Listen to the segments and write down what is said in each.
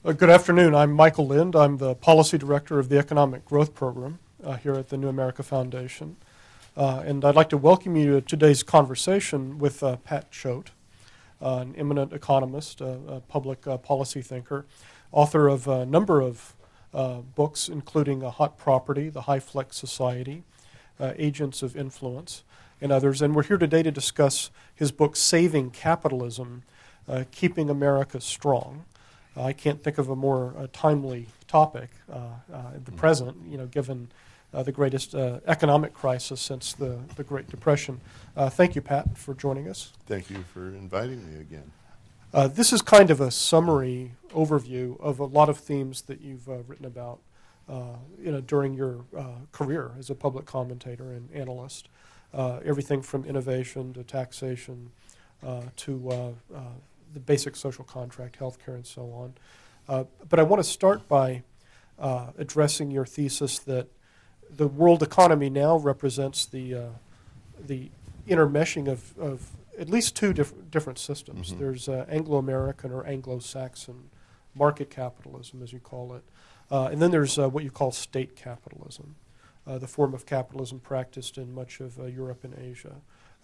Good afternoon. I'm Michael Lind. I'm the Policy Director of the Economic Growth Program here at the New America Foundation. And I'd like to welcome you to today's conversation with Pat Choate, an eminent economist, a public policy thinker, author of a number of books, including Hot Property, The High Flex Society, Agents of Influence, and others. And we're here today to discuss his book, Saving Capitalism, Keeping America Strong. I can't think of a more timely topic at the present, given the greatest economic crisis since the Great Depression. Thank you, Pat, for joining us. Thank you for inviting me again. This is kind of a summary overview of a lot of themes that you've written about during your career as a public commentator and analyst. Everything from innovation to taxation to the basic social contract, healthcare, and so on. But I want to start by addressing your thesis that the world economy now represents the intermeshing of at least two different systems. Mm-hmm. There's Anglo-American or Anglo-Saxon market capitalism, as you call it, and then there's what you call state capitalism, the form of capitalism practiced in much of Europe and Asia.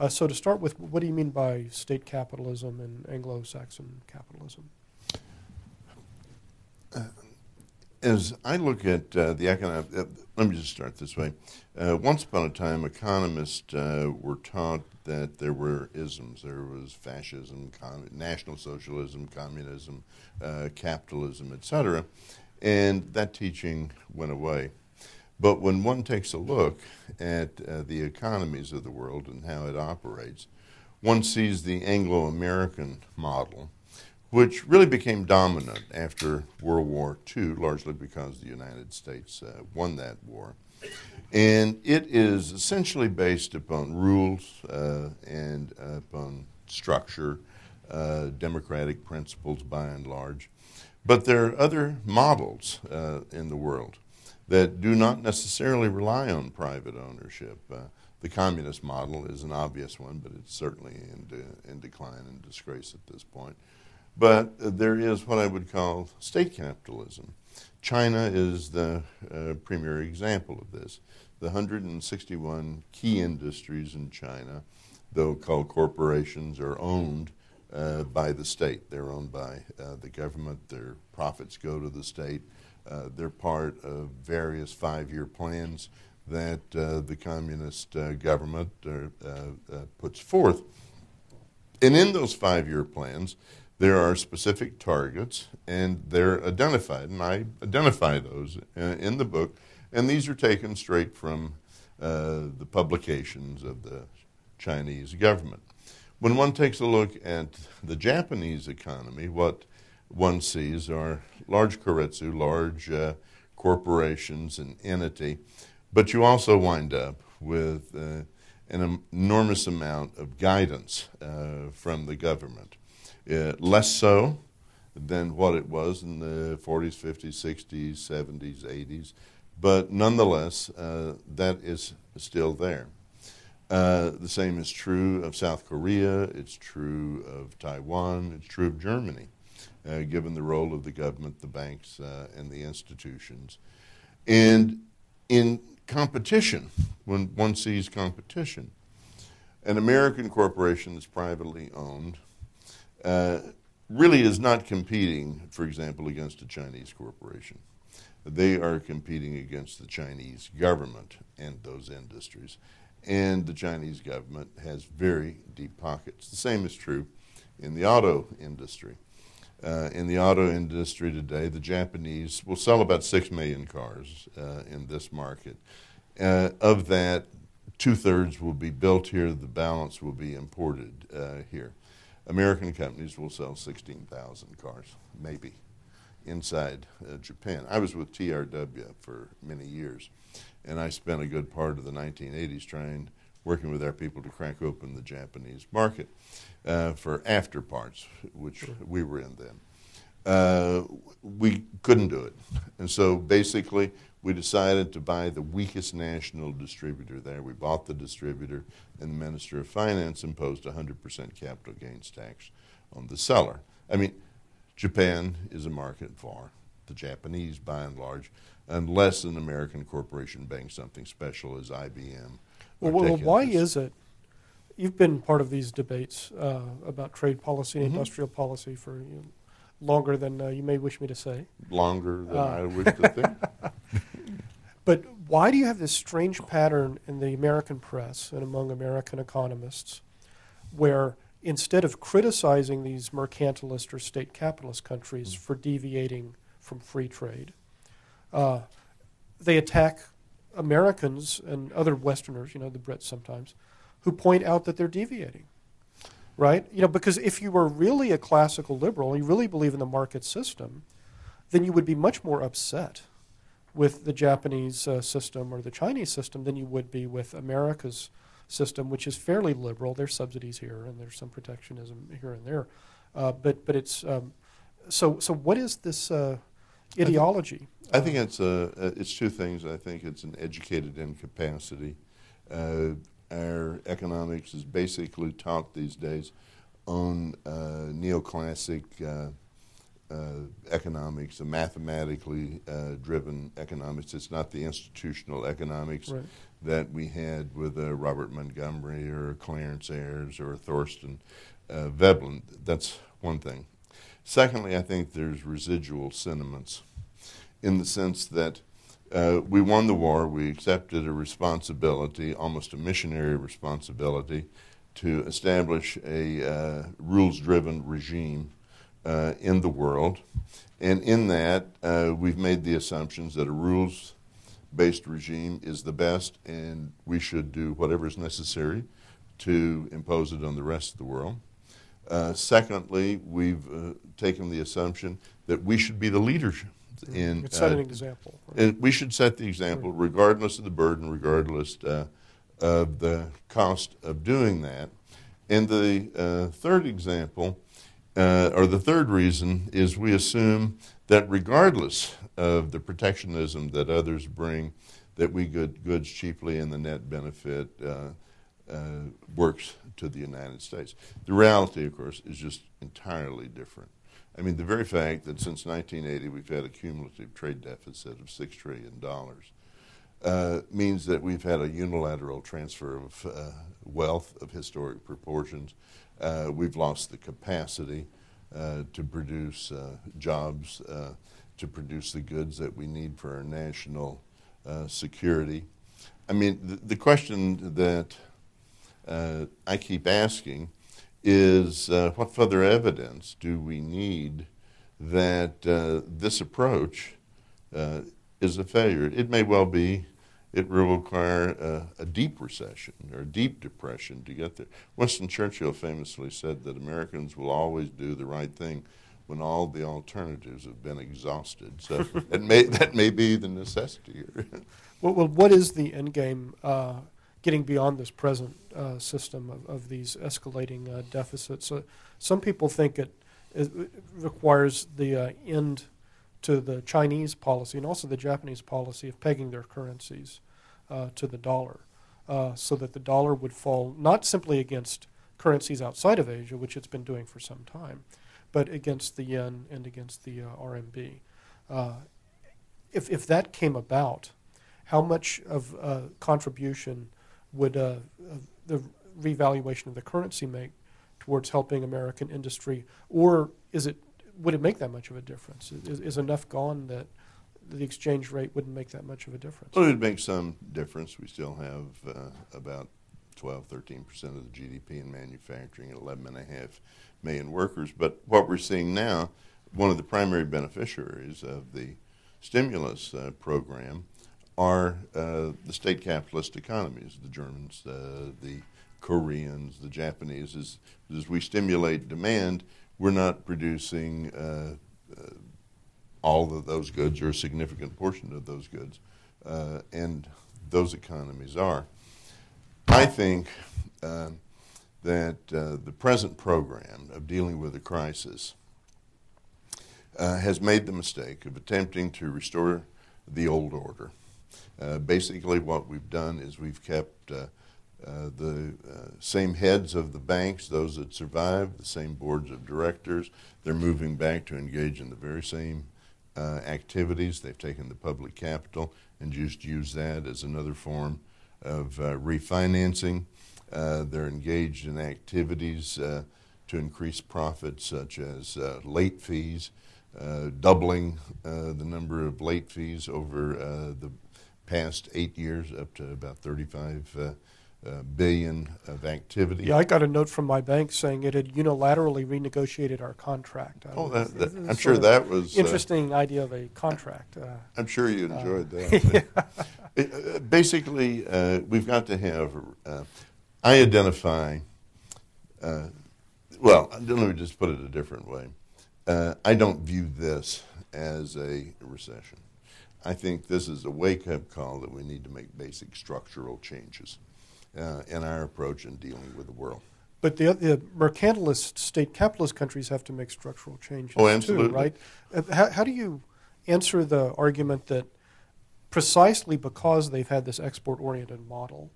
So to start with, what do you mean by state capitalism and Anglo-Saxon capitalism? As I look at the economic, let me just start this way. Once upon a time, economists were taught that there were isms. There was fascism, National Socialism, communism, capitalism, etc. And that teaching went away. But when one takes a look at the economies of the world and how it operates, one sees the Anglo-American model, which really became dominant after World War II, largely because the United States won that war. And it is essentially based upon rules and upon structure, democratic principles by and large. But there are other models in the world that do not necessarily rely on private ownership. The communist model is an obvious one, but it's certainly in decline and disgrace at this point. But there is what I would call state capitalism. China is the premier example of this. The 161 key industries in China, though called corporations, are owned by the state. They're owned by the government. Their profits go to the state. They're part of various 5-year plans that the communist government puts forth. And in those 5-year plans, there are specific targets, and they're identified, and I identify those in the book, and these are taken straight from the publications of the Chinese government. When one takes a look at the Japanese economy, what one sees are large keiretsu, large corporations and entity, but you also wind up with an enormous amount of guidance from the government. Less so than what it was in the 40s, 50s, 60s, 70s, 80s, but nonetheless, that is still there. The same is true of South Korea, it's true of Taiwan, it's true of Germany, given the role of the government, the banks, and the institutions. And in competition, when one sees competition, an American corporation that's privately owned really is not competing, for example, against a Chinese corporation. They are competing against the Chinese government and those industries. And the Chinese government has very deep pockets. The same is true in the auto industry. In the auto industry today, the Japanese will sell about 6 million cars in this market. Of that, 2/3 will be built here, the balance will be imported here. American companies will sell 16,000 cars, maybe, inside Japan. I was with TRW for many years, and I spent a good part of the 1980s working with our people to crack open the Japanese market for afterparts, which we were in then. We couldn't do it, and so basically we decided to buy the weakest national distributor there. We bought the distributor, and the Minister of Finance imposed 100% capital gains tax on the seller. I mean, Japan is a market for the Japanese by and large, unless an American corporation banks something special as IBM. Well, why is it? You've been part of these debates about trade policy and industrial policy for longer than you may wish me to say. Longer than I wish to think. But why do you have this strange pattern in the American press and among American economists where instead of criticizing these mercantilist or state capitalist countries for deviating from free trade, they attack Americans and other Westerners, the Brits sometimes, who point out that they're deviating, right? Because if you were really a classical liberal, you really believe in the market system, then you would be much more upset with the Japanese system or the Chinese system than you would be with America's system, which is fairly liberal. There's subsidies here and there's some protectionism here and there, but it's so what is this ideology? I think it's two things. I think it's an educated incapacity. Our economics is basically taught these days on neoclassic economics, a mathematically driven economics. It's not the institutional economics that we had with Robert Montgomery or Clarence Ayres or Thorsten Veblen. That's one thing. Secondly, I think there's residual sentiments in the sense that we won the war, we accepted a responsibility, almost a missionary responsibility, to establish a rules-driven regime in the world. And in that, we've made the assumptions that a rules-based regime is the best, and we should do whatever is necessary to impose it on the rest of the world. Secondly, we've taken the assumption that we should be the leadership. Set an example. Right? And we should set the example regardless of the burden, regardless of the cost of doing that. And the third example, or the third reason, is we assume that regardless of the protectionism that others bring, that we get goods cheaply and the net benefit works to the United States. The reality, of course, is just entirely different. I mean, the very fact that since 1980 we've had a cumulative trade deficit of $6 trillion means that we've had a unilateral transfer of wealth of historic proportions. We've lost the capacity to produce jobs, to produce the goods that we need for our national security. I mean, the question that I keep asking is what further evidence do we need that this approach is a failure? It may well be. It will require a deep recession or a deep depression to get there. Winston Churchill famously said that Americans will always do the right thing when all the alternatives have been exhausted. So that may be the necessity here. Well, what is the end game getting beyond this present system of these escalating deficits? Some people think it requires the end to the Chinese policy and also the Japanese policy of pegging their currencies to the dollar, so that the dollar would fall not simply against currencies outside of Asia, which it's been doing for some time, but against the yen and against the RMB. If that came about, how much of a contribution would the revaluation of the currency make towards helping American industry, or would it make that much of a difference? Is enough gone that the exchange rate wouldn't make that much of a difference? Well, it would make some difference. We still have about 12, 13% of the GDP in manufacturing and 11.5 million workers. But what we're seeing now, one of the primary beneficiaries of the stimulus program are the state capitalist economies, the Germans, the Koreans, the Japanese. As we stimulate demand, we're not producing all of those goods or a significant portion of those goods, and those economies are. I think that the present program of dealing with the crisis has made the mistake of attempting to restore the old order. Basically what we've done is we've kept the same heads of the banks, those that survived, the same boards of directors. They're moving back to engage in the very same activities. They've taken the public capital and just used that as another form of refinancing. They're engaged in activities to increase profits, such as late fees, doubling the number of late fees over the past 8 years, up to about 35 billion of activity. Yeah, I got a note from my bank saying it had unilaterally renegotiated our contract. I'm sure that was interesting idea of a contract. I'm sure you enjoyed that. Basically, we've got to have. I identify. Well, let me just put it a different way. I don't view this as a recession. I think this is a wake-up call that we need to make basic structural changes in our approach in dealing with the world. But the mercantilist state capitalist countries have to make structural changes absolutely. too, right? How do you answer the argument that precisely because they've had this export-oriented model,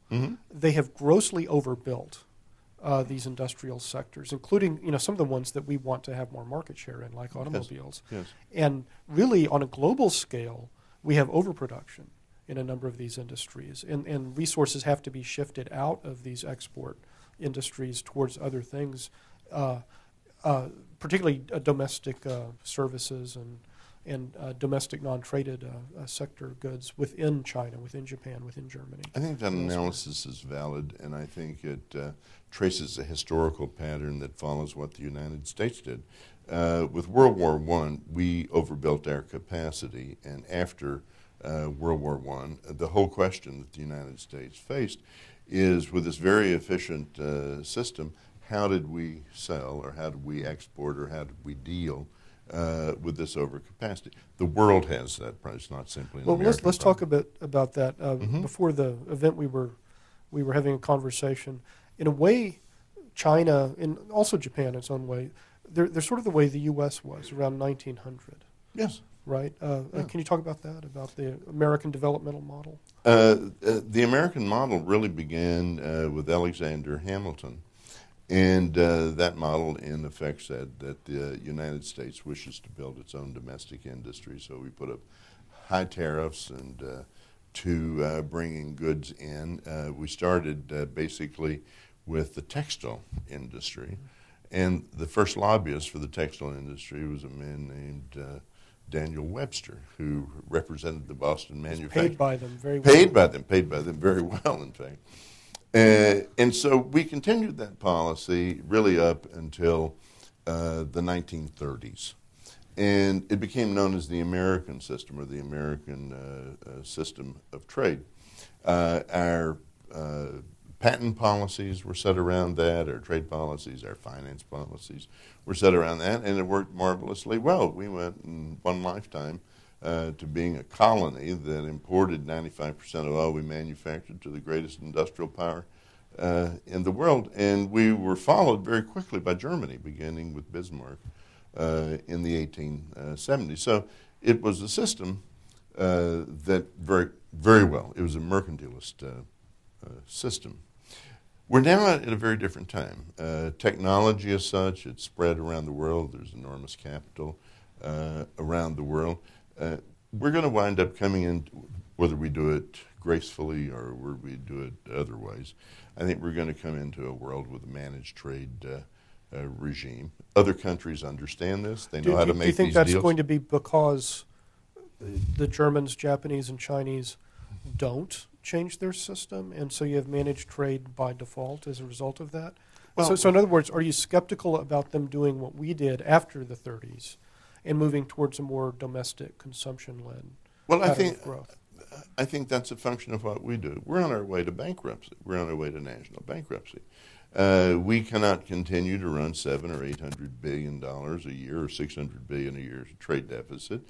they have grossly overbuilt these industrial sectors, including some of the ones that we want to have more market share in, like automobiles. Yes. And really, on a global scale, we have overproduction in a number of these industries, and resources have to be shifted out of these export industries towards other things, particularly domestic services and domestic non-traded sector goods within China, within Japan, within Germany. I think that analysis is valid, and I think it traces a historical pattern that follows what the United States did. With World War I, we overbuilt our capacity, and after World War I, the whole question that the United States faced is, with this very efficient system, how did we sell, or how did we export, or how did we deal with this overcapacity? The world has that problem. It's not simply an American let's problem. talk a bit about that. Before the event, we were having a conversation. In a way, China, and also Japan in its own way, they're sort of the way the U.S. was around 1900. Yes. Right? Can you talk about that, about the American developmental model? The American model really began with Alexander Hamilton. And that model, in effect, said that the United States wishes to build its own domestic industry, so we put up high tariffs and to bringing goods in. We started basically with the textile industry, and the first lobbyist for the textile industry was a man named Daniel Webster, who represented the Boston manufacturers. Paid by them very well. Paid by them very well, in fact. And so we continued that policy really up until the 1930s. And it became known as the American system, or the American system of trade. Our patent policies were set around that, our trade policies, our finance policies were set around that, and it worked marvelously well. We went in one lifetime to being a colony that imported 95% of all we manufactured to the greatest industrial power in the world. And we were followed very quickly by Germany, beginning with Bismarck in the 1870s. So it was a system that very well, it was a mercantilist system. We're now at a very different time. Technology as such, it's spread around the world. There's enormous capital around the world. We're going to wind up coming in, whether we do it gracefully or whether we do it otherwise, I think we're going to come into a world with a managed trade regime. Other countries understand this. They know how to make these deals. Do you think that's going to be because the Germans, Japanese, and Chinese don't change their system, and so you have managed trade by default as a result of that? Well, so in other words, are you skeptical about them doing what we did after the 30s and moving towards a more domestic consumption-led pattern of growth? I think that's a function of what we do. We're on our way to bankruptcy. We're on our way to national bankruptcy. We cannot continue to run $700 or $800 billion a year or $600 billion a year trade deficit.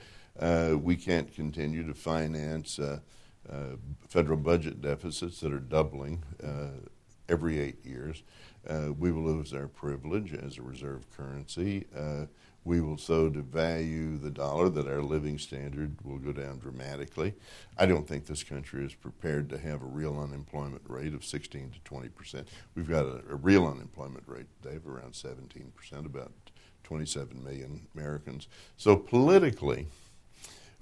We can't continue to finance federal budget deficits that are doubling every 8 years. We will lose our privilege as a reserve currency. We will so devalue the dollar that our living standard will go down dramatically. I don't think this country is prepared to have a real unemployment rate of 16 to 20%. We've got a real unemployment rate today of around 17%, about 27 million Americans. So politically,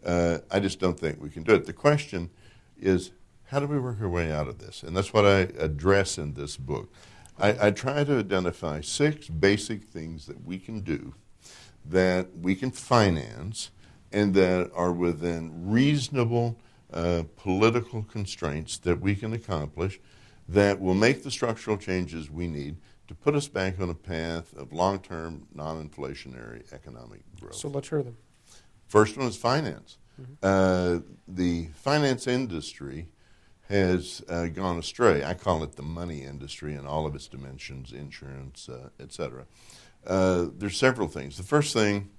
I just don't think we can do it. The question is, how do we work our way out of this? And that's what I address in this book. I try to identify 6 basic things that we can do, that we can finance, and that are within reasonable political constraints that we can accomplish, that will make the structural changes we need to put us back on a path of long-term, non-inflationary economic growth. So let's hear them. First one is finance. Mm-hmm. The finance industry has gone astray. I call it the money industry in all of its dimensions, insurance, et cetera. There's several things. The first thing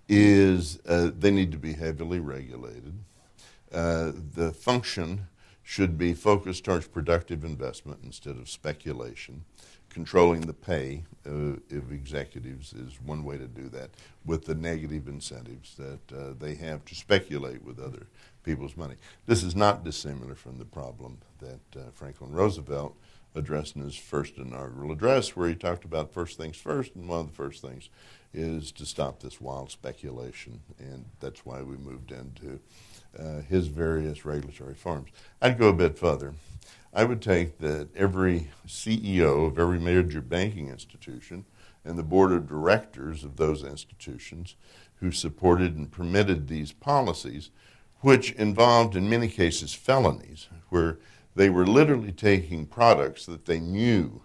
is they need to be heavily regulated. The function should be focused towards productive investment instead of speculation. Controlling the pay of executives is one way to do that, with the negative incentives that they have to speculate with other people's money. This is not dissimilar from the problem that Franklin Roosevelt addressed in his first inaugural address, where he talked about first things first, and one of the first things is to stop this wild speculation, and that's why we moved into his various regulatory forms. I'd go a bit further. I would take that every CEO of every major banking institution and the board of directors of those institutions who supported and permitted these policies, which involved in many cases felonies, where they were literally taking products that they knew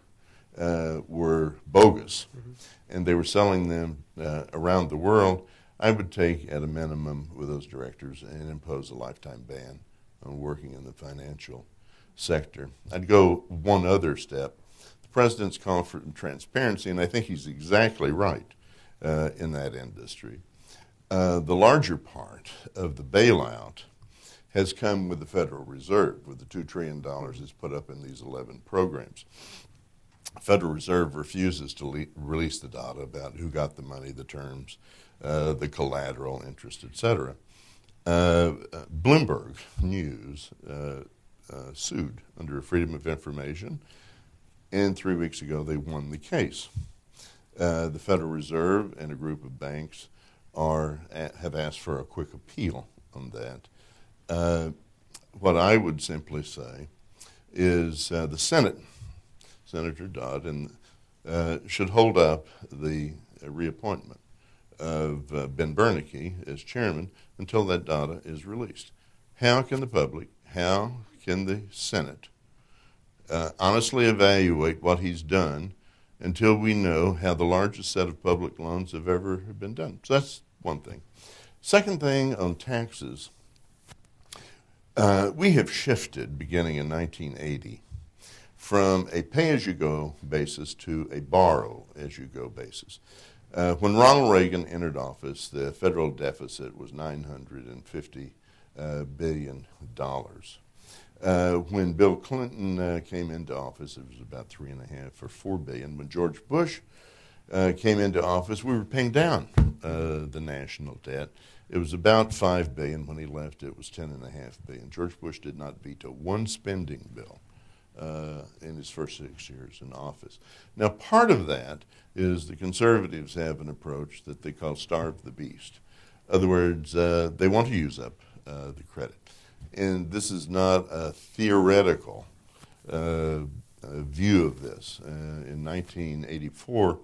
were bogus, mm-hmm. and they were selling them around the world. I would take, at a minimum, with those directors and impose a lifetime ban on working in the financial sector. I'd go one other step. The president's call for transparency, and I think he's exactly right in that industry. The larger part of the bailout has come with the Federal Reserve, with the $2 trillion it's put up in these 11 programs. The Federal Reserve refuses to release the data about who got the money, the terms, the collateral, interest, etc. Bloomberg News sued under Freedom of Information, and 3 weeks ago they won the case. The Federal Reserve and a group of banks have asked for a quick appeal on that. What I would simply say is the Senate, Senator Dodd, should hold up the reappointment of Ben Bernanke as chairman until that data is released. How can the public, how can the Senate honestly evaluate what he's done until we know how the largest set of public loans have ever been done? So that's one thing. Second thing, on taxes, we have shifted, beginning in 1980, from a pay-as-you-go basis to a borrow-as-you-go basis. When Ronald Reagan entered office, the federal deficit was $950 billion. When Bill Clinton came into office, it was about $3.5 or $4 billion. When George Bush came into office, we were paying down the national debt. It was about $5 billion. When he left, it was $10.5 billion. George Bush did not veto one spending bill in his first 6 years in office. Now, part of that is the conservatives have an approach that they call starve the beast. In other words, they want to use up the credit. And this is not a theoretical view of this. In 1984,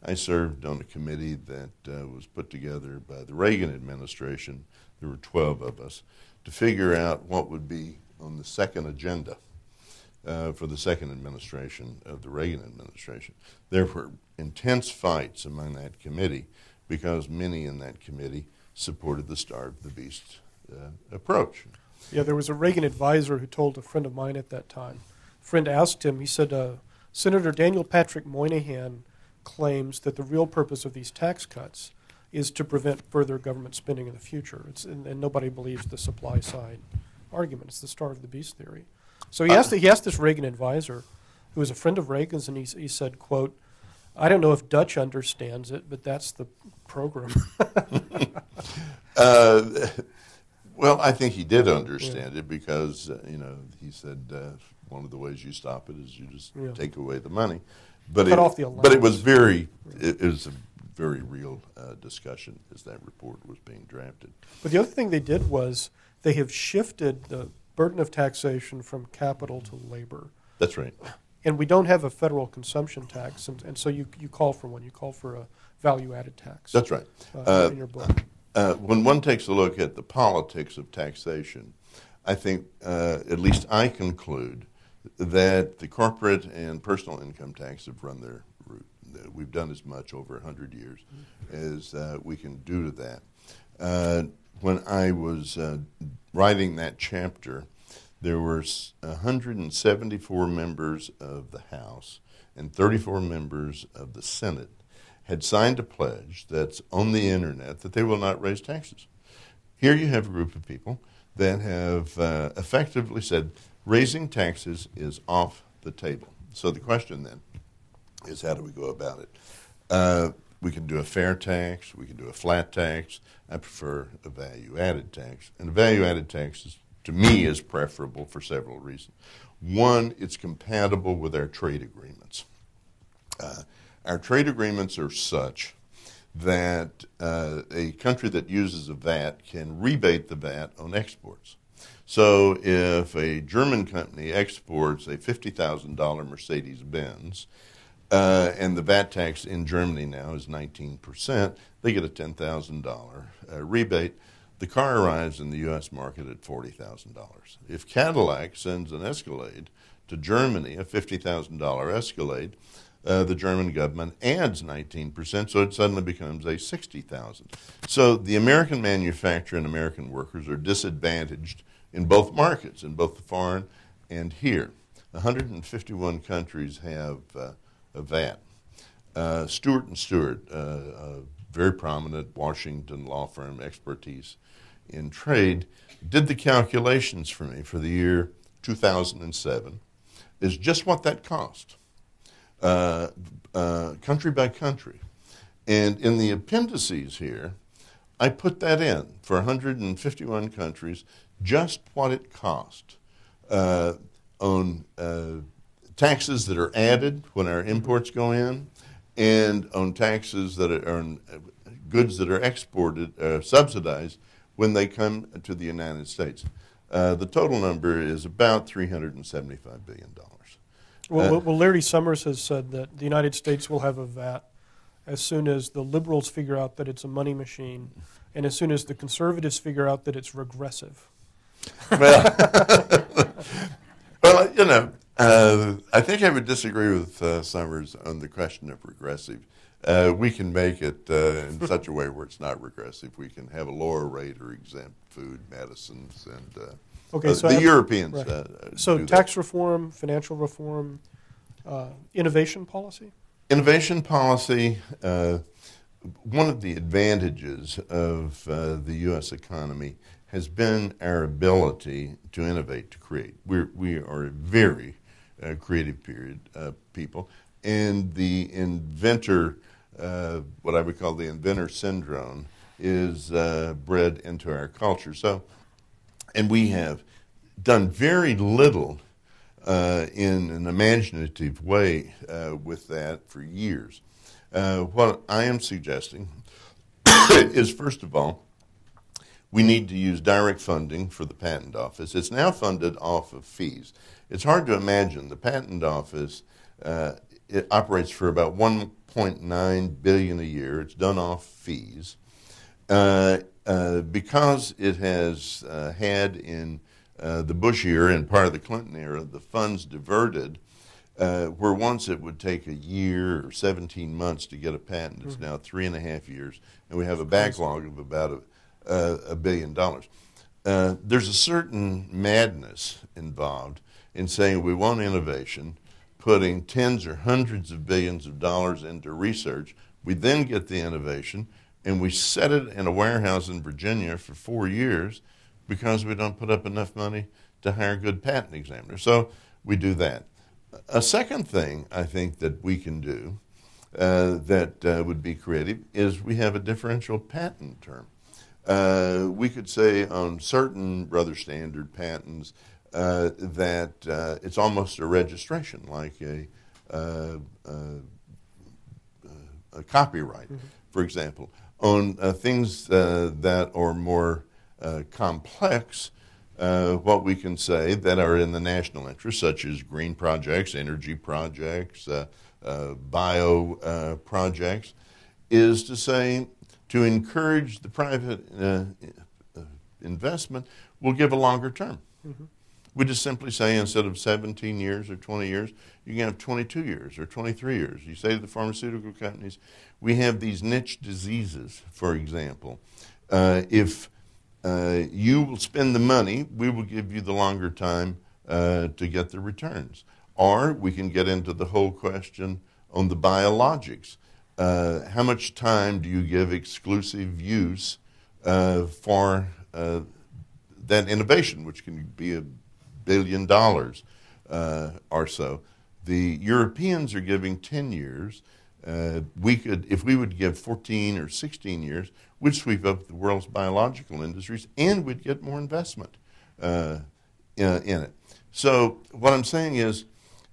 I served on a committee that was put together by the Reagan administration. There were 12 of us to figure out what would be on the second agenda for the second administration of the Reagan administration. There were intense fights among that committee because many in that committee supported the starve the beast approach. Yeah, there was a Reagan advisor who told a friend of mine at that time. A friend asked him, he said, Senator Daniel Patrick Moynihan claims that the real purpose of these tax cuts is to prevent further government spending in the future. And nobody believes the supply side argument. It's the starve the beast theory. So he asked this Reagan advisor, who was a friend of Reagan's, and he said, quote, I don't know if Dutch understands it, but that's the program. Well, I think he did understand it because, he said one of the ways you stop it is you just take away the money. But Cut off the but it was allowance. it was a very real discussion as that report was being drafted. But the other thing they did was they have shifted the burden of taxation from capital to labor. That's right. And we don't have a federal consumption tax, and so you call for one. You call for a value-added tax. That's right. In your book. When one takes a look at the politics of taxation, I think, at least I conclude, that the corporate and personal income tax have run their route. We've done as much over 100 years as we can do to that. When I was writing that chapter, there were 174 members of the House and 34 members of the Senate had signed a pledge that's on the internet that they will not raise taxes. Here you have a group of people that have effectively said raising taxes is off the table. So the question then is, how do we go about it? We can do a fair tax. We can do a flat tax. I prefer a value-added tax. And a value-added tax, to me, is preferable for several reasons. One, it's compatible with our trade agreements. Our trade agreements are such that a country that uses a VAT can rebate the VAT on exports. So if a German company exports a $50,000 Mercedes-Benz, and the VAT tax in Germany now is 19%, they get a $10,000 rebate. The car arrives in the U.S. market at $40,000. If Cadillac sends an Escalade to Germany, a $50,000 Escalade, the German government adds 19%, so it suddenly becomes a $60,000. So the American manufacturer and American workers are disadvantaged in both markets, in both the foreign and here. 151 countries have a VAT. Stewart & Stewart, a very prominent Washington law firm, expertise in trade, did the calculations for me for the year 2007, is just what that cost, country by country. And in the appendices here, I put that in for 151 countries, just what it cost on taxes that are added when our imports go in, and on taxes that are on goods that are exported, subsidized when they come to the United States. The total number is about $375 billion. Well, Larry Summers has said that the United States will have a VAT as soon as the liberals figure out that it's a money machine, and as soon as the conservatives figure out that it's regressive. Well, I think I would disagree with Summers on the question of regressive. We can make it in such a way where it's not regressive. We can have a lower rate or exempt food, medicines, and so the Europeans. Right. So tax reform, financial reform, innovation policy? Innovation policy, one of the advantages of the U.S. economy has been our ability to innovate, to create. We are a very creative people, and the inventor, what I would call the inventor syndrome, is bred into our culture. So, and we have done very little in an imaginative way with that for years. What I am suggesting is, first of all, we need to use direct funding for the Patent Office. It's now funded off of fees. It's hard to imagine. The Patent Office, it operates for about $1.9 billion a year. It's done off fees. Because it has had in the Bush era and part of the Clinton era the funds diverted, where once it would take a year or 17 months to get a patent, it's now 3.5 years, and we have a backlog of about $1 billion. There's a certain madness involved in saying we want innovation, putting tens or hundreds of billions of dollars into research. We then get the innovation, and we set it in a warehouse in Virginia for 4 years because we don't put up enough money to hire good patent examiners. So we do that. A second thing I think that we can do that would be creative is we have a differential patent term. We could say on certain rather standard patents that it's almost a registration, like a copyright, for example. On things that are more complex, what we can say that are in the national interest, such as green projects, energy projects, bio projects, is to say to encourage the private investment, we'll give a longer term. We just simply say instead of 17 years or 20 years, you can have 22 years or 23 years. You say to the pharmaceutical companies, we have these niche diseases, for example. If you will spend the money, we will give you the longer time to get the returns. Or we can get into the whole question on the biologics. How much time do you give exclusive use for that innovation, which can be $1 billion or so? The Europeans are giving 10 years. We could, if we would give 14 or 16 years, we'd sweep up the world's biological industries and we'd get more investment in it. So what I'm saying is,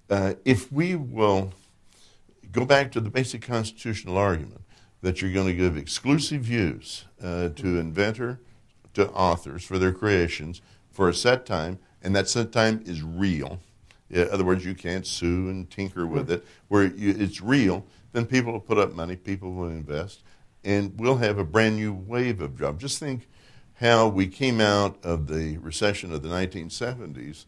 if we will go back to the basic constitutional argument that you're going to give exclusive use to inventor, to authors for their creations for a set time, and that set time is real. In other words, you can't sue and tinker with it. Where it's real, then people will put up money, people will invest, and we'll have a brand new wave of jobs. Just think how we came out of the recession of the 1970s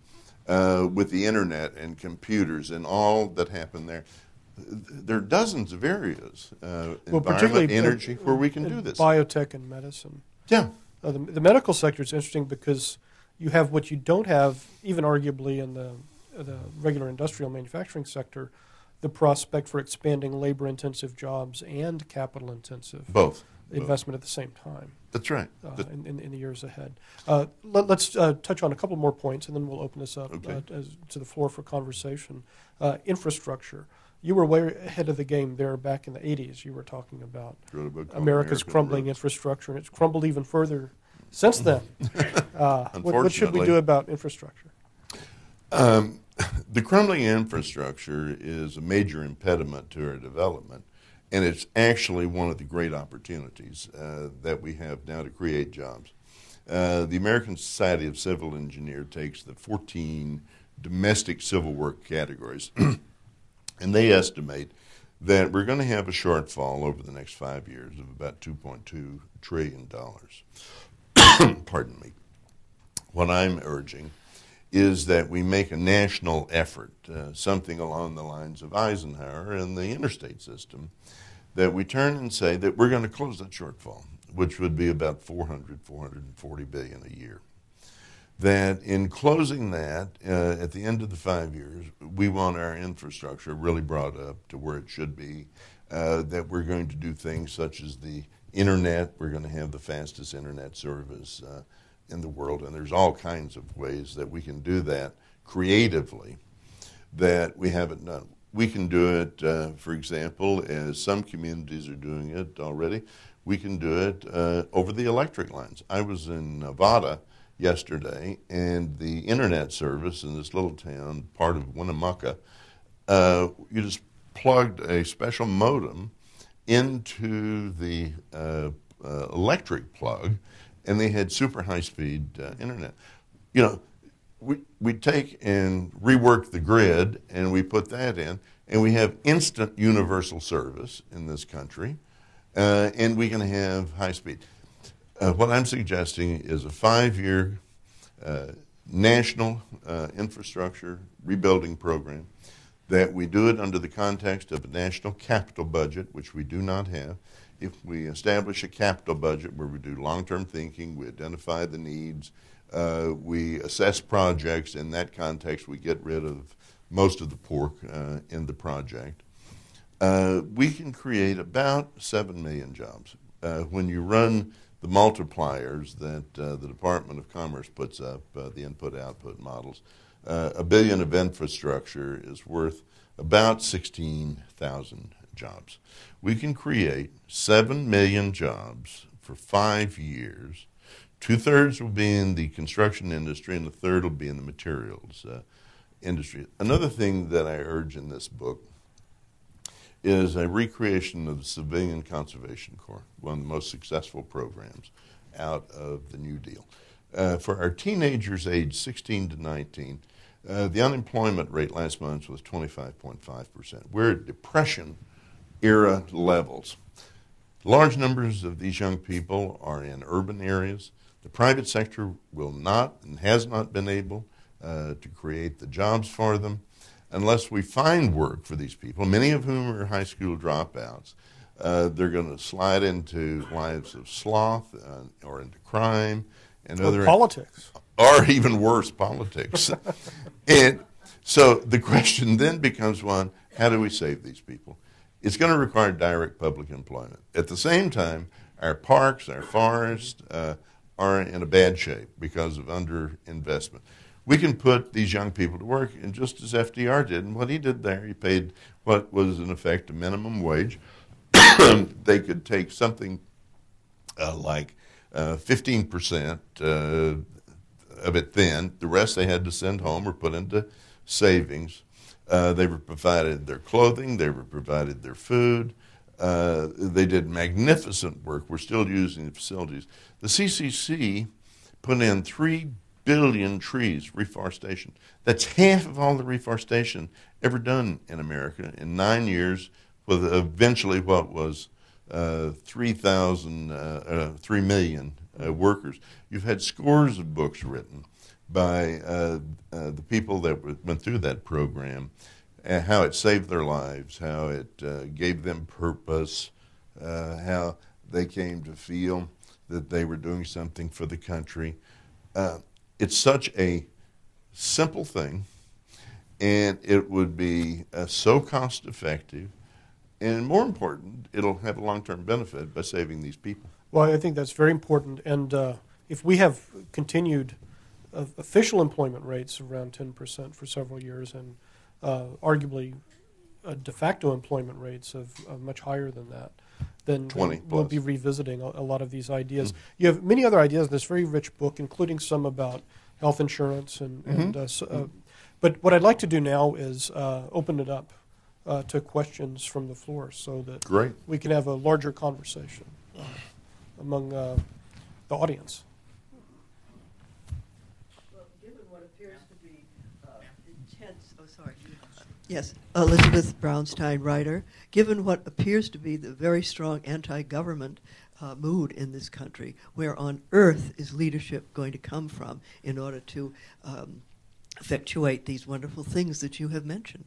with the internet and computers and all that happened there. There are dozens of areas, environment, energy, where we can do this. Biotech and medicine. Yeah. The medical sector is interesting because you have what you don't have, even arguably in the regular industrial manufacturing sector, the prospect for expanding labor-intensive jobs and capital-intensive investment at the same time. That's right. In the years ahead. Let's touch on a couple more points, and then we'll open this up to the floor for conversation. Infrastructure. You were way ahead of the game there back in the 80s. You were talking about America's crumbling infrastructure, and it's crumbled even further since then. What should we do about infrastructure? The crumbling infrastructure is a major impediment to our development, and it's actually one of the great opportunities that we have now to create jobs. The American Society of Civil Engineers takes the 14 domestic civil work categories, and they estimate that we're going to have a shortfall over the next 5 years of about $2.2 trillion. Pardon me. What I'm urging is that we make a national effort, something along the lines of Eisenhower and the interstate system, that we turn and say that we're going to close that shortfall, which would be about $440 billion a year. That in closing that, at the end of the 5 years, we want our infrastructure really brought up to where it should be, that we're going to do things such as the internet. We're going to have the fastest internet service in the world, and there's all kinds of ways that we can do that creatively that we haven't done. We can do it, for example, as some communities are doing it already, we can do it over the electric lines. I was in Nevada yesterday, and the internet service in this little town, part of Winnemucca, you just plugged a special modem into the electric plug, and they had super high-speed internet. You know, we take and rework the grid, and we put that in, and we have instant universal service in this country, and we can have high speed. What I'm suggesting is a 5-year national infrastructure rebuilding program, that we do it under the context of a national capital budget, which we do not have. If we establish a capital budget where we do long-term thinking, we identify the needs, we assess projects. In that context, we get rid of most of the pork in the project. We can create about 7 million jobs. When you run the multipliers that the Department of Commerce puts up, the input-output models, $1 billion of infrastructure is worth about 16,000 jobs. We can create 7 million jobs for 5 years. 2/3 will be in the construction industry, and a third will be in the materials industry. Another thing that I urge in this book is a recreation of the Civilian Conservation Corps, one of the most successful programs out of the New Deal. For our teenagers aged 16 to 19, the unemployment rate last month was 25.5%. We're at Depression-era levels. Large numbers of these young people are in urban areas. The private sector will not and has not been able to create the jobs for them unless we find work for these people, many of whom are high school dropouts. They're going to slide into lives of sloth or into crime and other politics. Or even worse, politics. And so the question then becomes one, how do we save these people? It's going to require direct public employment. At the same time, our parks, our forests are in a bad shape because of underinvestment. We can put these young people to work, and just as FDR did, and what he did there, he paid what was in effect a minimum wage. They could take something like 15% of it then. The rest they had to send home or put into savings. They were provided their clothing. They were provided their food. They did magnificent work. We're still using the facilities. The CCC put in 3 billion trees, reforestation. That's half of all the reforestation ever done in America in 9 years, with eventually what was 3 million workers. You've had scores of books written by the people that went through that program, how it saved their lives, how it gave them purpose, how they came to feel that they were doing something for the country. It's such a simple thing, and it would be so cost effective, and more important, it'll have a long-term benefit by saving these people. Well, I think that's very important, and if we have continued official employment rates around 10% for several years, and arguably de facto employment rates of much higher than that, then we'll be revisiting a lot of these ideas. Mm-hmm. You have many other ideas in this very rich book, including some about health insurance. But what I'd like to do now is open it up to questions from the floor so that we can have a larger conversation among the audience. Well, given what appears to be intense, Yes, Elizabeth Brownstein, writer. Given what appears to be the very strong anti-government mood in this country, where on earth is leadership going to come from in order to effectuate these wonderful things that you have mentioned?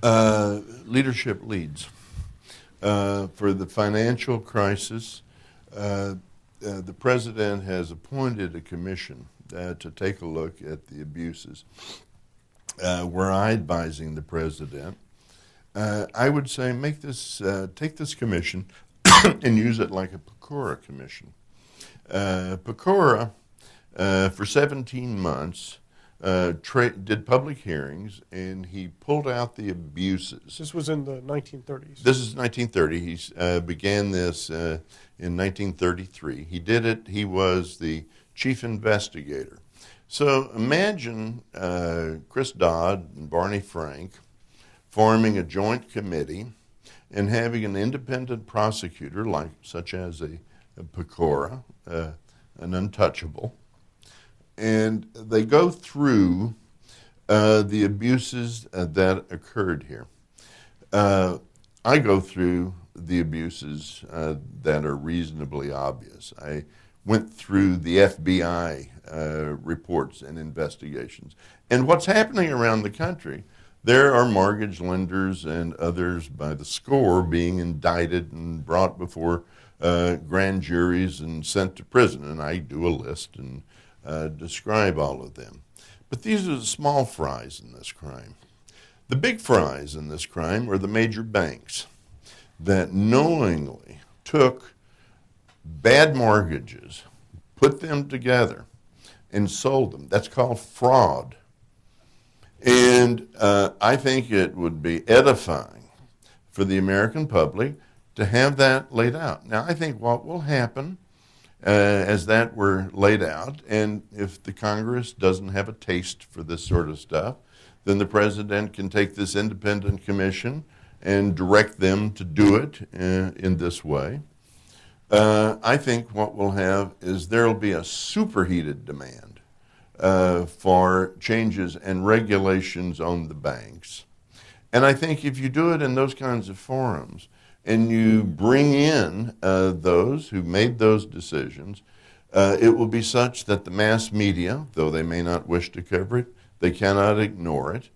Leadership leads. For the financial crisis, the president has appointed a commission to take a look at the abuses. We're advising the president. I would say take this commission and use it like a Pecora commission. Pecora, for 17 months, did public hearings, and he pulled out the abuses. This was in the 1930s. This is 1930. He began this in 1933. He did it. He was the chief investigator. So imagine Chris Dodd and Barney Frank forming a joint committee and having an independent prosecutor, such as a Pecora, an untouchable, and they go through the abuses that occurred here. I go through the abuses that are reasonably obvious. I went through the FBI reports and investigations. And what's happening around the country, there are mortgage lenders and others by the score being indicted and brought before grand juries and sent to prison. And I do a list and describe all of them. But these are the small fries in this crime. The big fries in this crime are the major banks that knowingly took bad mortgages, put them together, and sold them. That's called fraud. And I think it would be edifying for the American public to have that laid out. Now, I think what will happen as that were laid out, and if the Congress doesn't have a taste for this sort of stuff, then the president can take this independent commission and direct them to do it in this way. I think what we'll have is there will be a superheated demand for changes and regulations on the banks. And I think if you do it in those kinds of forums and you bring in those who made those decisions, it will be such that the mass media, though they may not wish to cover it, they cannot ignore it.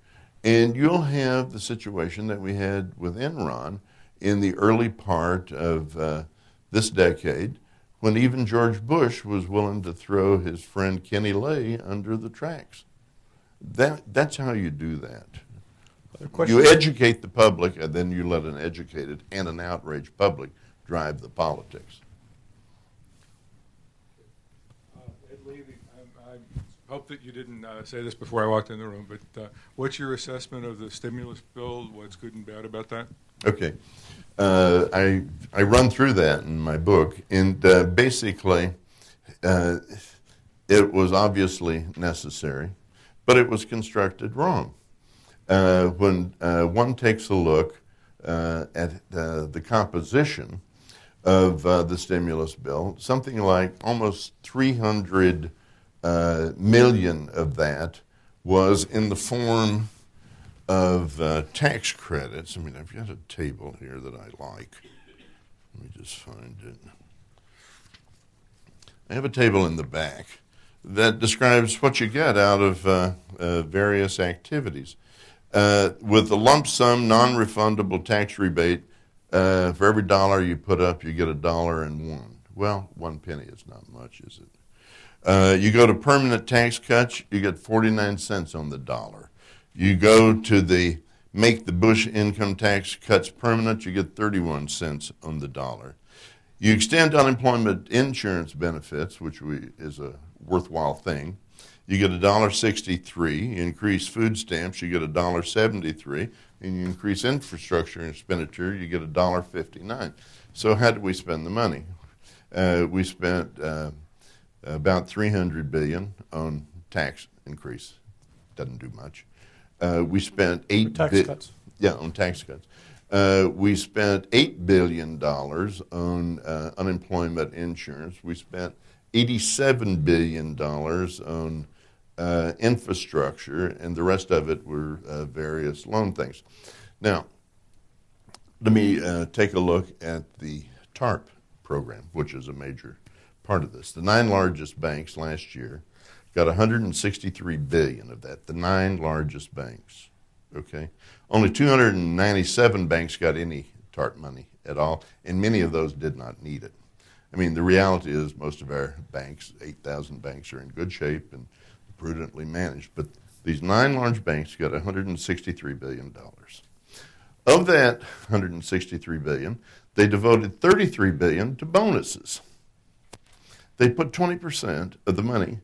And you'll have the situation that we had with Enron in the early part of this decade, when even George Bush was willing to throw his friend Kenny Lay under the tracks. That's how you do that. You educate the public, and then you let an educated and an outraged public drive the politics. Ed Levy, I hope that you didn't say this before I walked in the room, but what's your assessment of the stimulus bill? What's good and bad about that? Okay. I run through that in my book, and basically it was obviously necessary, but it was constructed wrong. When one takes a look at the composition of the stimulus bill, something like almost 300 million of that was in the form of tax credits. I mean, I've got a table here that I like. Let me just find it. I have a table in the back that describes what you get out of various activities. With the lump sum non-refundable tax rebate, for every dollar you put up, you get $1.01. Well, 1 penny is not much, is it? You go to permanent tax cuts, you get 49 cents on the dollar. You go to the make the Bush income tax cuts permanent, you get 31 cents on the dollar. You extend unemployment insurance benefits, which is a worthwhile thing. You get $1.63. You increase food stamps, you get $1.73. And you increase infrastructure expenditure, you get $1.59. So how did we spend the money? We spent about $300 billion on tax increase. Doesn't do much. We spent cuts. Yeah, on tax cuts. We spent $8 billion on unemployment insurance. We spent $87 billion on infrastructure, and the rest of it were various loan things. Now, let me take a look at the TARP program, which is a major part of this. The 9 largest banks last year got $163 billion of that, the 9 largest banks, okay? Only 297 banks got any TARP money at all, and many of those did not need it. I mean, the reality is most of our banks, 8,000 banks, are in good shape and prudently managed, but these 9 large banks got $163 billion. Of that $163 billion, they devoted $33 billion to bonuses. They put 20% of the money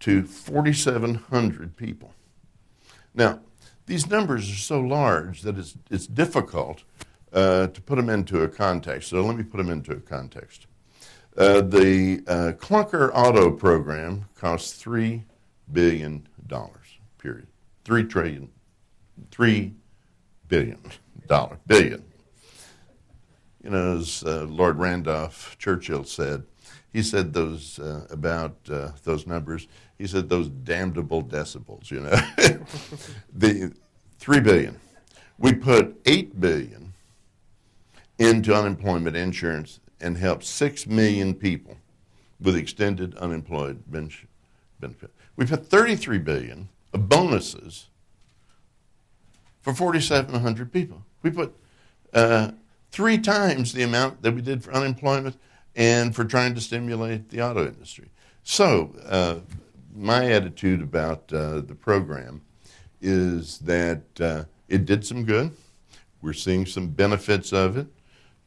to 4,700 people. Now, these numbers are so large that it's difficult to put them into a context. So let me put them into a context. The clunker auto program costs $3 billion, period. $3 billion. Billion. You know, as Lord Randolph Churchill said, he said those about those numbers. He said those damnable decibels. You know, the $3 billion. We put $8 billion into unemployment insurance and helped 6 million people with extended unemployed benefit. We put $33 billion of bonuses for 4,700 people. We put 3 times the amount that we did for unemployment and for trying to stimulate the auto industry. So my attitude about the program is that it did some good. We're seeing some benefits of it.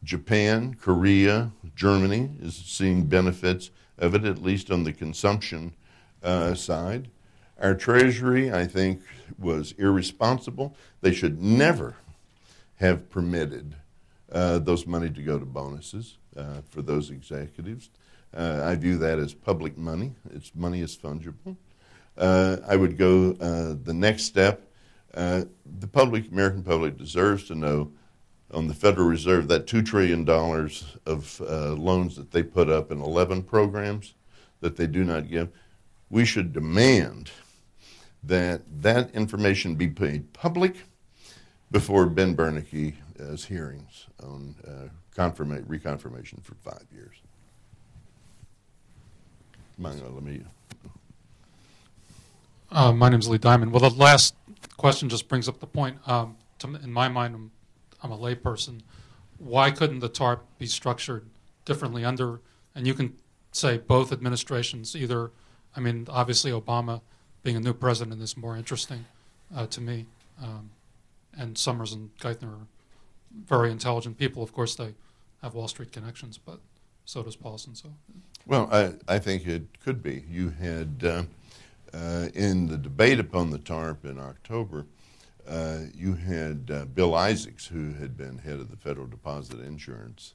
Japan, Korea, Germany is seeing benefits of it, at least on the consumption side. Our Treasury, I think, was irresponsible. They should never have permitted those money to go to bonuses for those executives. I view that as public money. Money is fungible. I would go the next step. The American public deserves to know on the Federal Reserve that $2 trillion of loans that they put up in 11 programs that they do not give. We should demand that that information be made public before Ben Bernanke's hearings on reconfirmation for 5 years. My name's Lee Diamond. Well, the last question just brings up the point. In my mind, I'm a layperson. Why couldn't the TARP be structured differently and you can say both administrations, either, I mean, obviously Obama being a new president is more interesting to me. And Summers and Geithner are very intelligent people. Of course, they have Wall Street connections, but so does Paulson. So, well, I think it could be. You had in the debate upon the TARP in October, you had Bill Isaacs, who had been head of the Federal Deposit Insurance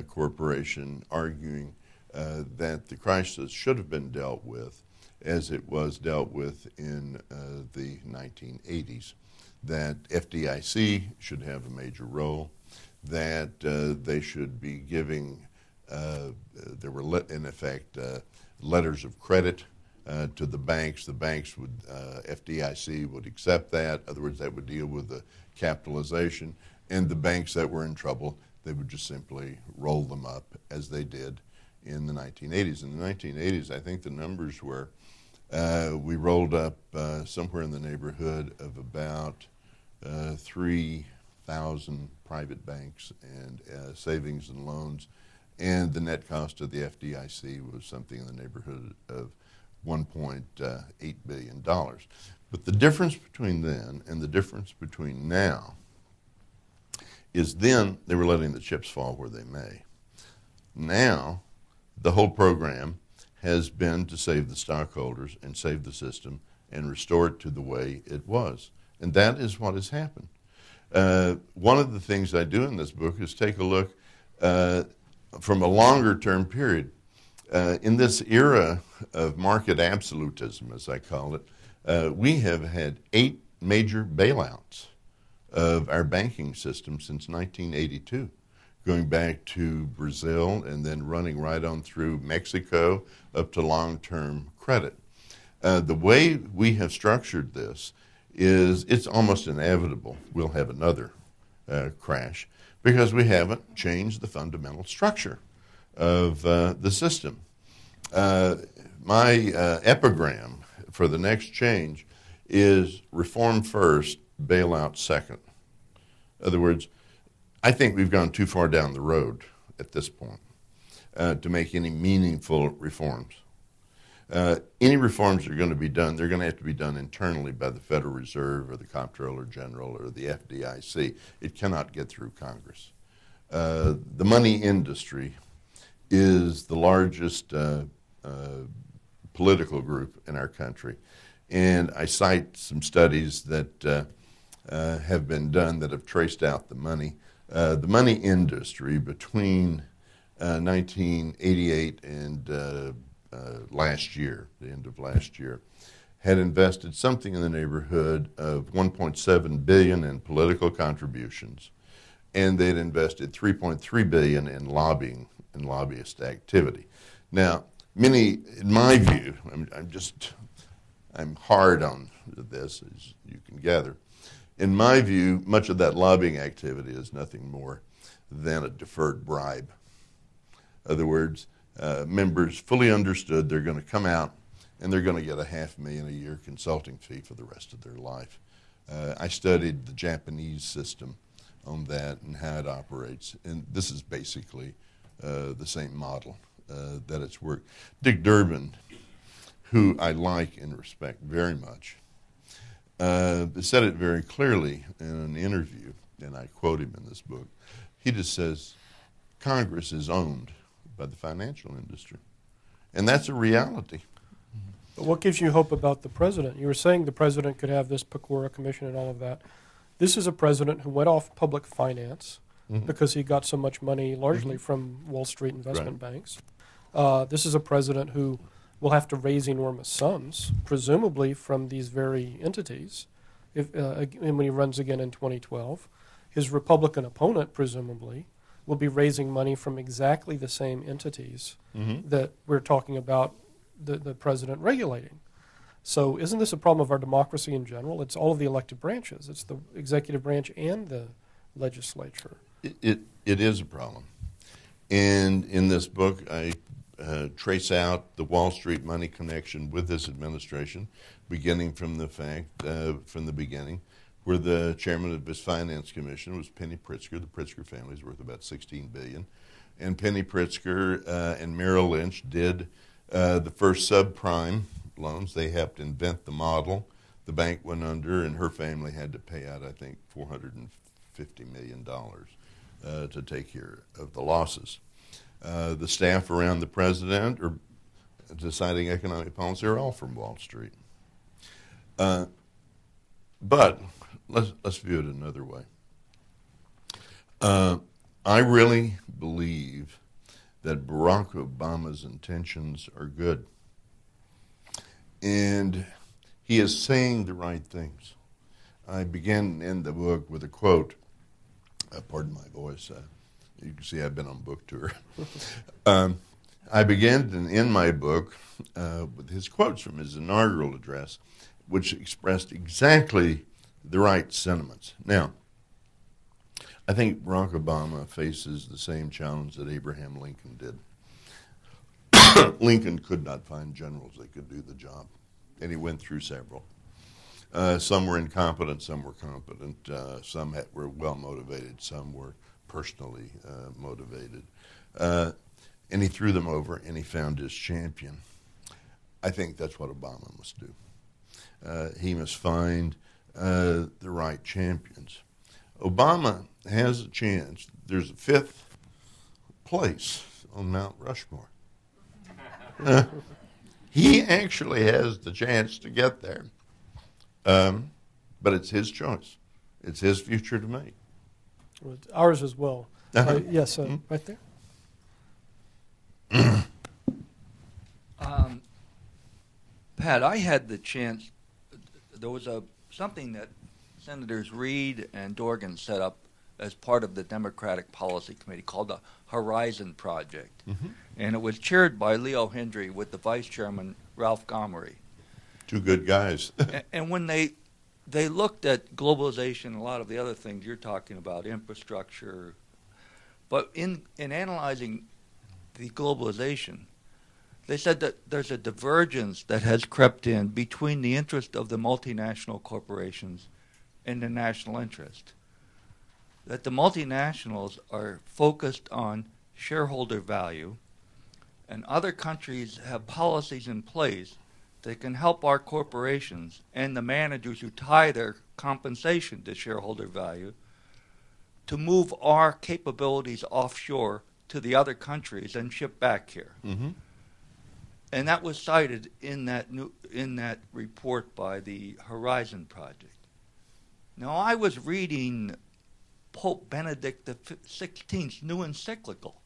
Corporation, arguing that the crisis should have been dealt with as it was dealt with in the 1980s, that FDIC should have a major role, that they should be giving, there were in effect letters of credit to the banks. The banks would, FDIC would accept that. In other words, that would deal with the capitalization. And the banks that were in trouble, they would just simply roll them up as they did in the 1980s. In the 1980s, I think the numbers were, we rolled up somewhere in the neighborhood of about 3,000 private banks and savings and loans, and the net cost of the FDIC was something in the neighborhood of $1.8 billion. But the difference between then and the difference between now is then they were letting the chips fall where they may. Now, the whole program has been to save the stockholders and save the system and restore it to the way it was. And that is what has happened. One of the things I do in this book is take a look from a longer term period. In this era of market absolutism, as I call it, we have had 8 major bailouts of our banking system since 1982, going back to Brazil and then running right on through Mexico up to long-term credit. The way we have structured this is it's almost inevitable we'll have another crash because we haven't changed the fundamental structure of the system. My epigram for the next change is reform first, bailout second. In other words, I think we've gone too far down the road at this point to make any meaningful reforms. Any reforms that are going to be done, they're going to have to be done internally by the Federal Reserve or the Comptroller General or the FDIC. It cannot get through Congress. The money industry is the largest political group in our country. And I cite some studies that have been done that have traced out the money. The money industry between 1988 and last year, the end of last year, had invested something in the neighborhood of $1.7 billion in political contributions, and they'd invested $3.3 billion in lobbying and lobbyist activity. Now, many, in my view, I'm hard on this, as you can gather. In my view, much of that lobbying activity is nothing more than a deferred bribe. In other words, members fully understood they're going to come out and they're going to get $500,000 a year consulting fee for the rest of their life. I studied the Japanese system on that and how it operates, and this is basically the same model that it's worked. Dick Durbin, who I like and respect very much, said it very clearly in an interview, and I quote him in this book. He just says, Congress is owned by the financial industry. And that's a reality. But what gives you hope about the president? You were saying the president could have this Pecora Commission and all of that. This is a president who went off public finance Mhm. because he got so much money largely from Wall Street investment Right. banks. This is a president who will have to raise enormous sums, presumably from these very entities, and when he runs again in 2012. His Republican opponent, presumably, will be raising money from exactly the same entities Mhm. that we're talking about the president regulating. So isn't this a problem of our democracy in general? It's all of the elected branches. It's the executive branch and the legislature. It is a problem. And in this book, I trace out the Wall Street money connection with this administration, beginning from the beginning, where the chairman of this finance commission was Penny Pritzker. The Pritzker family is worth about $16 billion. And Penny Pritzker and Merrill Lynch did the first subprime loans. They helped invent the model. The bank went under, and her family had to pay out, I think, $450 million to take care of the losses. The staff around the president or deciding economic policy are all from Wall Street. But let's view it another way. I really believe that Barack Obama's intentions are good. And he is saying the right things. I begin and end the book with a quote. Pardon my voice. You can see I've been on book tour. I begin and end my book with his quotes from his inaugural address, which expressed exactly the right sentiments. Now, I think Barack Obama faces the same challenge that Abraham Lincoln did. Lincoln could not find generals that could do the job, and he went through several. Some were incompetent, some were competent, some were well-motivated, some were personally motivated. And he threw them over, and he found his champion. I think that's what Obama must do. He must find the right champions. Obama has a chance. There's a 5th place on Mount Rushmore. He actually has the chance to get there. But it's his choice. It's his future to make. Well, it's ours as well. Yes, right there. Pat, I had the chance. There was something that Senators Reid and Dorgan set up as part of the Democratic Policy Committee called the Horizon Project. Mm-hmm. And it was chaired by Leo Hendry with the vice chairman, Ralph Gomery. Two good guys. And when they looked at globalization, a lot of the other things you're talking about, infrastructure, but in analyzing the globalization, they said that there's a divergence that has crept in between the interest of the multinational corporations and the national interest. That the multinationals are focused on shareholder value, and other countries have policies in place that can help our corporations and the managers who tie their compensation to shareholder value to move our capabilities offshore to the other countries and ship back here. Mm-hmm. And that was cited in that report by the Horizon Project. Now, I was reading Pope Benedict XVI's new encyclical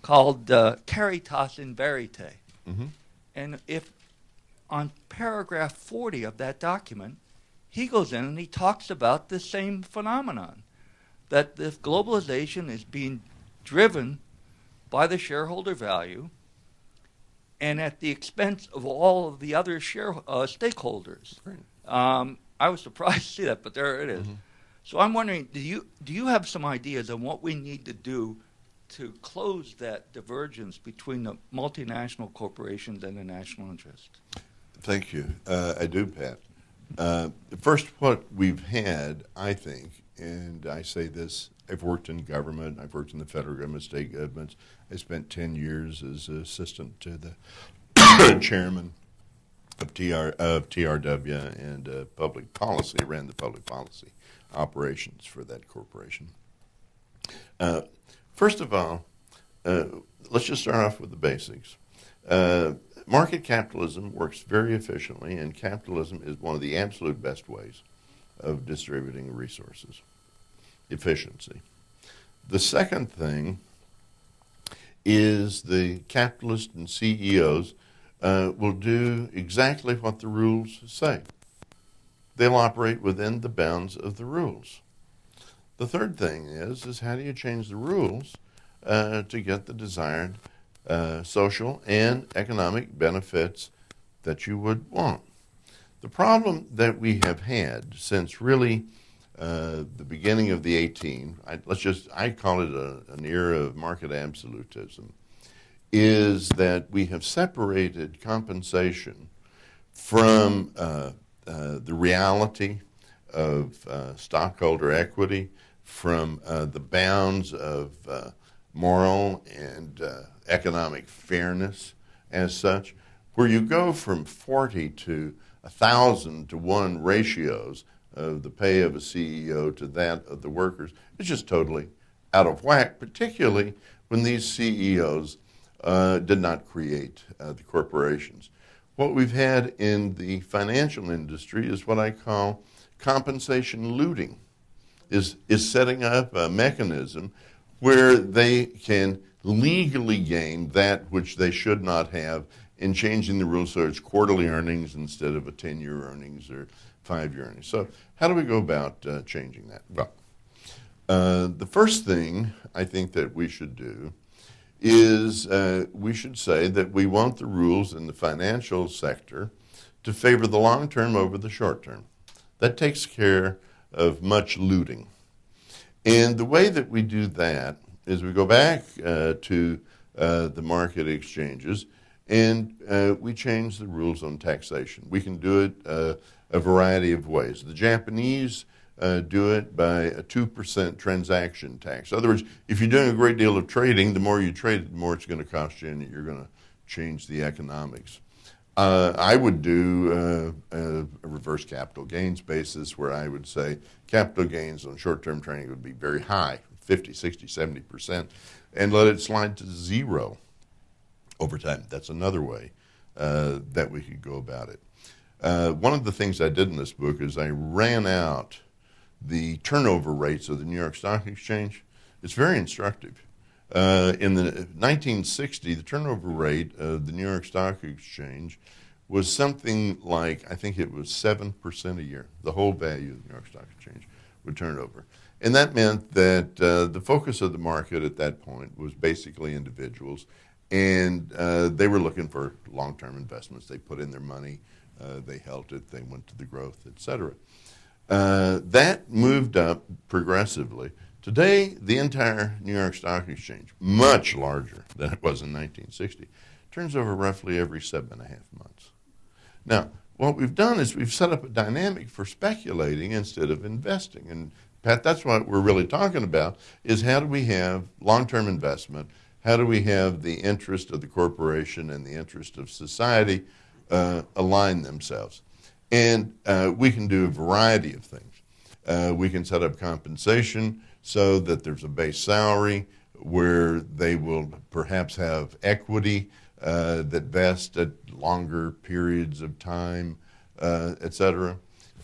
called Caritas in Verite. Mm-hmm. And if on paragraph 40 of that document, he goes in and he talks about the same phenomenon, that the globalization is being driven by the shareholder value and at the expense of all of the other stakeholders. Right. I was surprised to see that, but there it is. Mm-hmm. So I'm wondering, do you have some ideas on what we need to do to close that divergence between the multinational corporations and the national interest? Thank you. I do, Pat. First, what we've had, I think, and I say this, I've worked in government, I've worked in the federal government, state governments. I spent 10 years as assistant to the chairman of TRW and public policy, ran the public policy operations for that corporation. First of all, let's just start off with the basics. Market capitalism works very efficiently, and capitalism is one of the absolute best ways of distributing resources. Efficiency. The second thing is the capitalists and CEOs will do exactly what the rules say. They'll operate within the bounds of the rules. The third thing is how do you change the rules to get the desired social and economic benefits that you would want? The problem that we have had since really the beginning of the I call it an era of market absolutism, is that we have separated compensation from the reality of stockholder equity, from the bounds of moral and economic fairness as such, where you go from 40 to 1,000 to 1 ratios of the pay of a CEO to that of the workers. It's just totally out of whack, particularly when these CEOs did not create the corporations. What we've had in the financial industry is what I call compensation looting, is setting up a mechanism where they can legally gain that which they should not have in changing the rules so it's quarterly earnings instead of a 10-year earnings or 5-year earnings. So how do we go about changing that? Well, the first thing I think that we should do is we should say that we want the rules in the financial sector to favor the long term over the short term. That takes care of much looting. And the way that we do that is we go back to the market exchanges and we change the rules on taxation. We can do it a variety of ways. The Japanese do it by a 2% transaction tax. In other words, if you're doing a great deal of trading, the more you trade, the more it's going to cost you, and you're going to change the economics. I would do a reverse capital gains basis where I would say capital gains on short-term trading would be very high, 50, 60, 70%, and let it slide to 0 over time. That's another way that we could go about it. One of the things I did in this book is I ran out the turnover rates of the New York Stock Exchange. It's very instructive. In the 1960, the turnover rate of the New York Stock Exchange was something like, I think it was 7% a year. The whole value of the New York Stock Exchange would turn over. And that meant that the focus of the market at that point was basically individuals, and they were looking for long-term investments. They put in their money, they held it, they went to the growth, et cetera. That moved up progressively. Today, the entire New York Stock Exchange, much larger than it was in 1960, turns over roughly every 7.5 months. Now, what we've done is we've set up a dynamic for speculating instead of investing. And Pat, that's what we're really talking about, is how do we have long-term investment? How do we have the interest of the corporation and the interest of society align themselves? And we can do a variety of things. We can set up compensation so that there's a base salary where they will perhaps have equity that vests at longer periods of time, et cetera.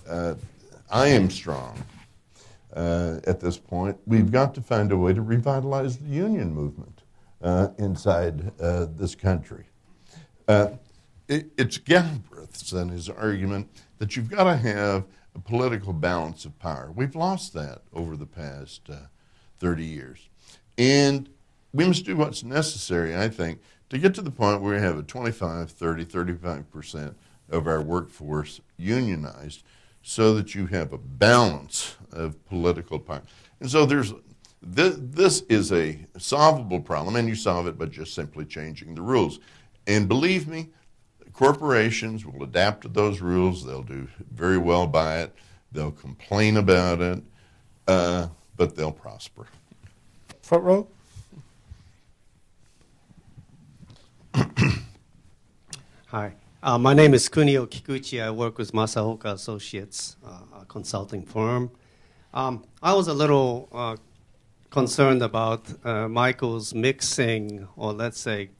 I am strong at this point. We've got to find a way to revitalize the union movement inside this country. It's Galbraith's and his argument that you've got to have a political balance of power. We've lost that over the past 30 years. And we must do what's necessary, I think, to get to the point where we have a 25, 30, 35% of our workforce unionized so that you have a balance of political power. And so this is a solvable problem, and you solve it by just simply changing the rules. And believe me, corporations will adapt to those rules. They'll do very well by it. They'll complain about it, but they'll prosper. Front row. Hi. My name is Kunio Kikuchi. I work with Masaoka Associates, a consulting firm. I was a little concerned about Michael's mixing, or let's say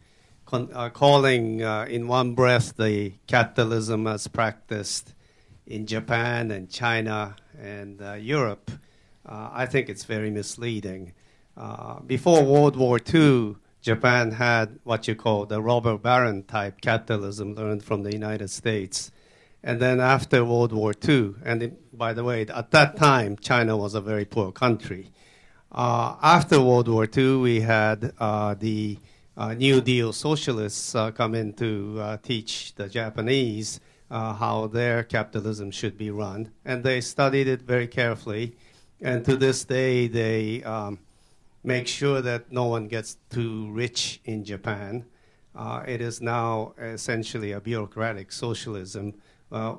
calling in one breath the capitalism as practiced in Japan and China and Europe, I think it's very misleading. Before World War II, Japan had what you call the robber baron type capitalism learned from the United States. And then after World War II, and by the way, at that time, China was a very poor country. After World War II, we had the New Deal socialists come in to teach the Japanese how their capitalism should be run. And they studied it very carefully. And to this day, they make sure that no one gets too rich in Japan. It is now essentially a bureaucratic socialism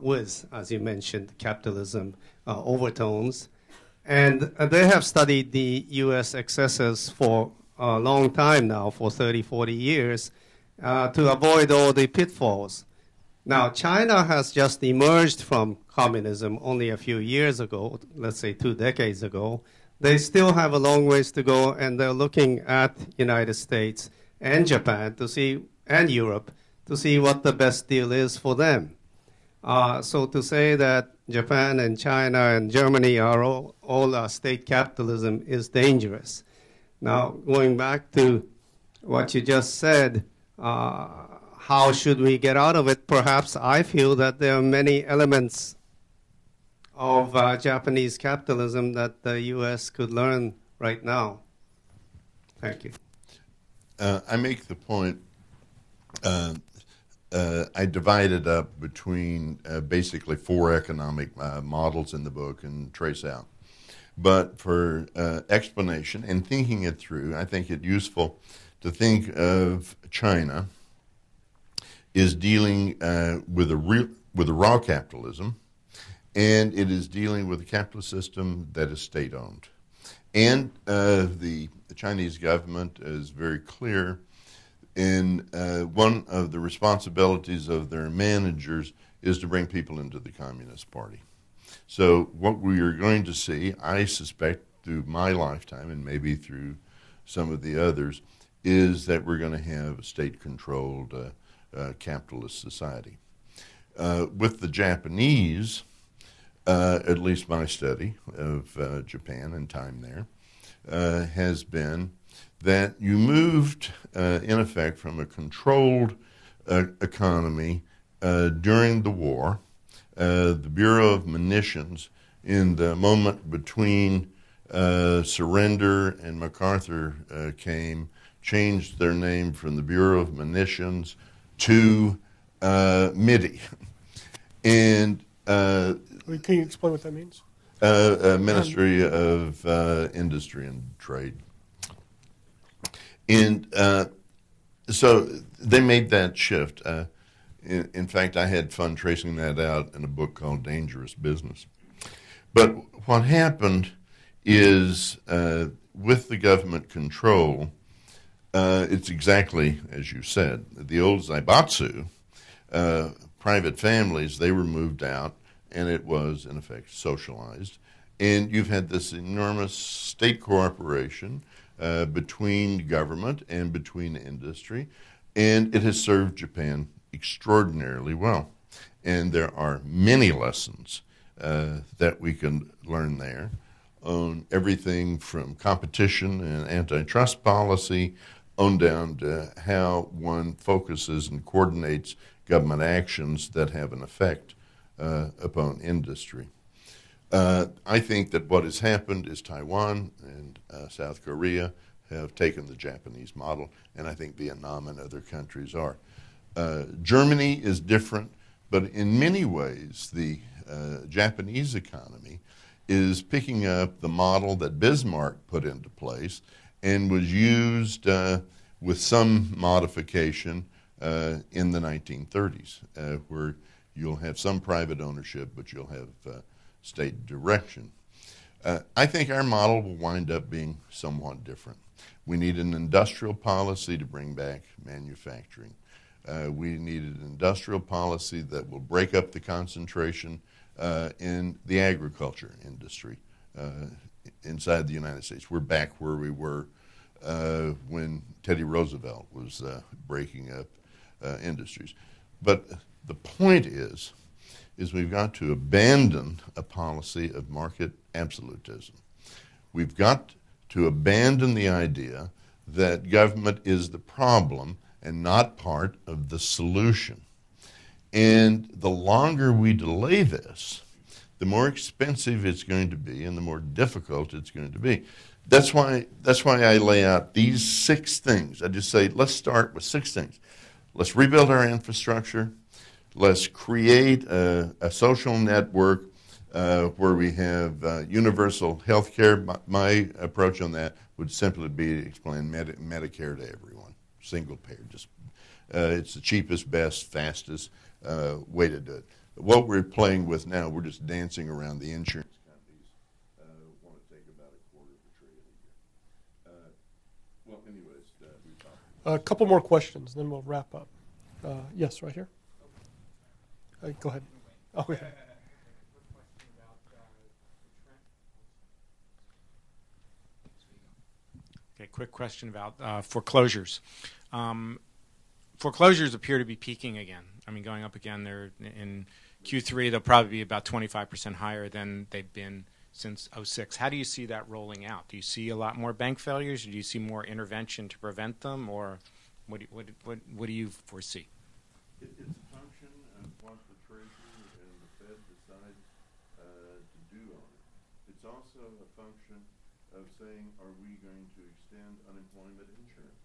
with, as you mentioned, capitalism overtones. And they have studied the U.S. excesses for a long time now, for 30, 40 years, to avoid all the pitfalls. Now, China has just emerged from communism only a few years ago, let's say 2 decades ago. They still have a long ways to go, and they're looking at United States and Japan to see, and Europe, to see what the best deal is for them. So to say that Japan and China and Germany are all state capitalism is dangerous. Now, going back to what you just said, how should we get out of it? Perhaps I feel that there are many elements of Japanese capitalism that the U.S. could learn right now. Thank you. I make the point, I divide it up between basically 4 economic models in the book and trace out. But for explanation and thinking it through, I think it useful to think of China is dealing with a raw capitalism, and it is dealing with a capitalist system that is state-owned. And the Chinese government is very clear in one of the responsibilities of their managers is to bring people into the Communist Party. So what we are going to see, I suspect, through my lifetime and maybe through some of the others, is that we're going to have a state-controlled capitalist society. With the Japanese, at least my study of Japan and time there, has been that you moved, in effect, from a controlled economy during the war. The Bureau of Munitions, in the moment between surrender and MacArthur came, changed their name from the Bureau of Munitions to MIDI. And Can you explain what that means? Ministry of Industry and Trade. And so they made that shift. In fact, I had fun tracing that out in a book called Dangerous Business. But what happened is with the government control, it's exactly as you said. The old Zaibatsu, private families, they were moved out, and it was, in effect, socialized. And you've had this enormous state cooperation between government and between industry, and it has served Japan extraordinarily well. And there are many lessons that we can learn there on everything from competition and antitrust policy on down to how one focuses and coordinates government actions that have an effect upon industry. I think that what has happened is Taiwan and South Korea have taken the Japanese model, and I think Vietnam and other countries are. Germany is different, but in many ways the Japanese economy is picking up the model that Bismarck put into place and was used with some modification in the 1930s, where you'll have some private ownership, but you'll have state direction. I think our model will wind up being somewhat different. We need an industrial policy to bring back manufacturing. We need an industrial policy that will break up the concentration in the agriculture industry inside the United States. We're back where we were when Teddy Roosevelt was breaking up industries. But the point is is we've got to abandon a policy of market absolutism. We've got to abandon the idea that government is the problem and not part of the solution. And the longer we delay this, the more expensive it's going to be and the more difficult it's going to be. That's why I lay out these 6 things. I just say, let's start with 6 things. Let's rebuild our infrastructure. Let's create a social network where we have universal health care. My approach on that would simply be to explain Medicare to everyone, single payer. Just it's the cheapest, best, fastest way to do it. What we're playing with now, we're just dancing around the insurance companies. Want to take about $250 billion a year. Well, anyways, we talked. A couple more questions, then we'll wrap up. Yes, right here. Go ahead. Oh, yeah. Okay, quick question about foreclosures. Foreclosures appear to be peaking again. I mean, going up again. They're in Q3. They'll probably be about 25% higher than they've been since '06. How do you see that rolling out? Do you see a lot more bank failures? Or do you see more intervention to prevent them, or what do you foresee? It's a function of what the Treasury and the Fed decide to do on it. It's also a function of saying, are we going to extend unemployment insurance?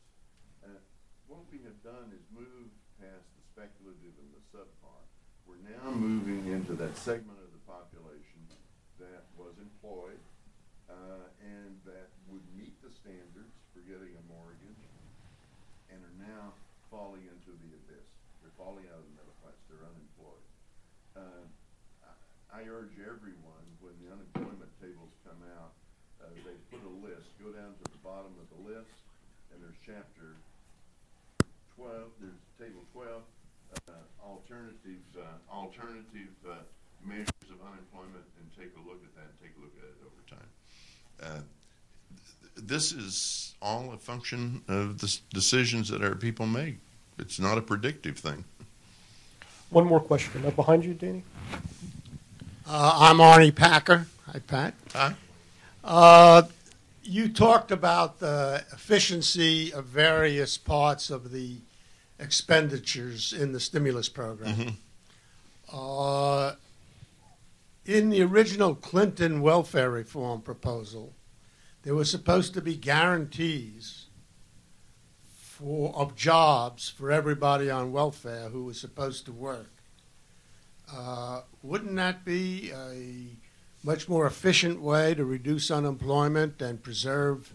What we have done is move past the speculative and the subpar. We're now moving into that segment of the population that was employed and that would meet the standards for getting a mortgage and are now falling into the abyss. They're falling out of the middle class. They're unemployed. I urge everyone, when the unemployment tables come out, they put a list. Go down to the bottom of the list, and there's chapter 12. There's table 12, alternative measures of unemployment, and take a look at that. And take a look at it over time. This is all a function of the decisions that our people make. It's not a predictive thing. One more question. Up behind you, Danny. I'm Arnie Packer. Hi, Pat. Hi. You talked about the efficiency of various parts of the expenditures in the stimulus program. Mm-hmm. In the original Clinton welfare reform proposal, there was supposed to be guarantees of jobs for everybody on welfare who was supposed to work. Wouldn't that be a much more efficient way to reduce unemployment and preserve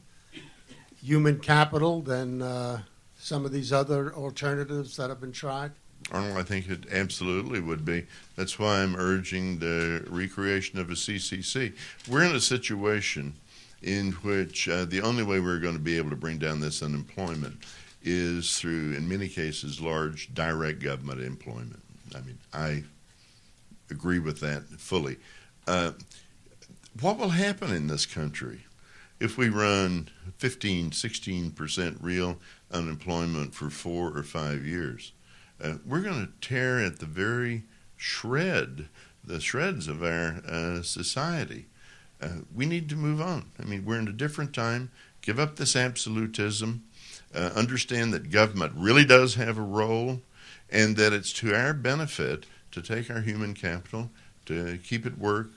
human capital than some of these other alternatives that have been tried? Arnold, I think it absolutely would be. That's why I'm urging the recreation of a CCC. We're in a situation in which the only way we're going to be able to bring down this unemployment is through, in many cases, large direct government employment. I mean, I agree with that fully. What will happen in this country if we run 15, 16% real unemployment for 4 or 5 years? We're going to tear at the very shreds of our society. We need to move on. I mean, we're in a different time. Give up this absolutism. Understand that government really does have a role, and that it's to our benefit to take our human capital, to keep it work,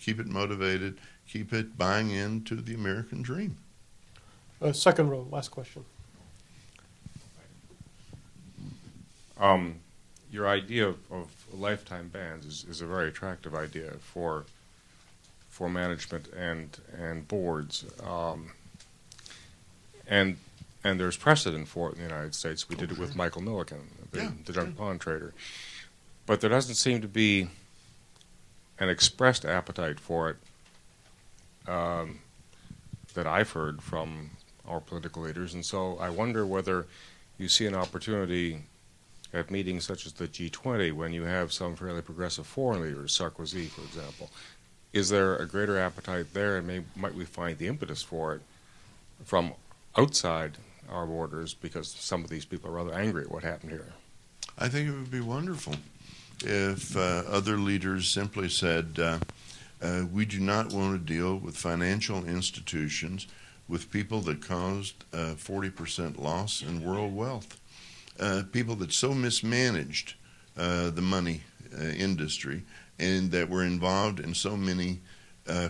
keep it motivated, keep it buying into the American dream. Second row, last question. Your idea of lifetime bans is a very attractive idea for management and boards, and there's precedent for it in the United States. We did it with Michael Milliken, the junk bond trader, but there doesn't seem to be an expressed appetite for it that I've heard from our political leaders, and so I wonder whether you see an opportunity at meetings such as the G20, when you have some fairly progressive foreign leaders, Sarkozy, for example. Is there a greater appetite there, and might we find the impetus for it from outside our borders, because some of these people are rather angry at what happened here? I think it would be wonderful. if other leaders simply said, we do not want to deal with financial institutions with people that caused 40% loss in world wealth, people that so mismanaged the money industry and that were involved in so many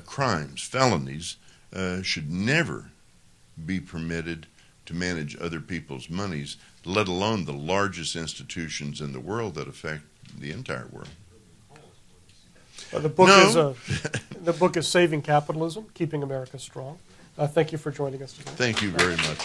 crimes, felonies, should never be permitted to manage other people's monies, let alone the largest institutions in the world that affect the entire world. The book is Saving Capitalism, Keeping America Strong. Thank you for joining us today. Thank you very much.